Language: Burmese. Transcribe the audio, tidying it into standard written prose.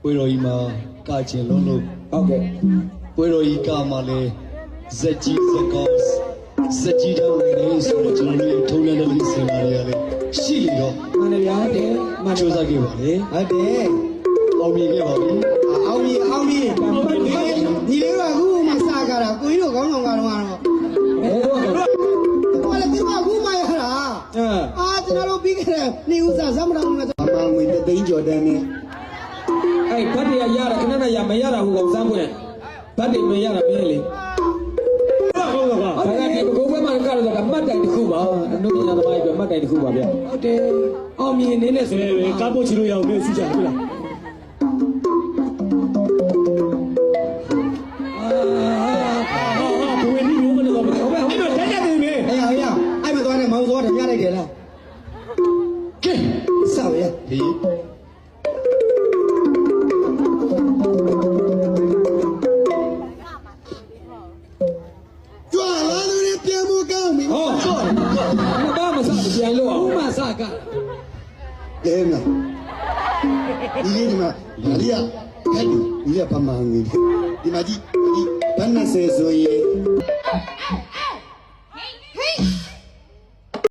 ပွဲတော်ကြီးမှာကချင်လုံးလို့ဟုတ်ကဲ့ပွဲတော်ကြီးကမှလည်းဇက်ကြီးဇက်ကောင်းဇက်ကြီးတော်လည်းဆိုတော့ကျွန်တော်တို့ထုံးလန်းတဲ့စင်မာတွေလည်းရှိလေတော့မှန်တယ်ဗျာတဲ့မှကြိုးစားခဲ့ပါလေဟုတ်တယ်အောင်မြင်ခဲ့ပါပြီအောင်မြင်ညီလေးကအခုမှစကားတာကိုကြီးတို့ခေါင်းဆောင်ကတော့ဘာလဲဒီမှာဘူးမရတာကျွန်တော်တို့ပြီးခဲ့တဲ့နေဥစားဇမနာမှာအမှန်ဝင်တဲ့သိန်းကျော်တန်းနဲ့အဲ့ဘတ်တွေရတာခဏနဲ့ရမရတာဟိုကောင်စမ်းပွင့်ဘတ်တွေမရတာပြင်းလေဟုတ်ကဲ့ပါဒါကဒီဘုံဘက်မှာကတော့မှတ်တိုင်တစ်ခုပါအနုပညာသမားတွေမှတ်တိုင်တစ်ခုပါဗျဟုတ်တယ်အောင်မြင်နေနဲ့ဆိုရင်ကားပို့ချလို့ရအောင်မျိုးစုကြဟုတ်လားမောင်စောတရလိုက်တယ်လားကဲစောက်ရဟေးကြွားလာလို့ပြန်မကောင်းပြီဟောဘာမစပြန်လို့အောင်မစကကဲမဒီလေးဒီမှာဒါလေးကဟဲ့ဒီကပမာငွေဒီမှာကြည့်ဘန်းနဲ့ဆယ်ဆိုရင်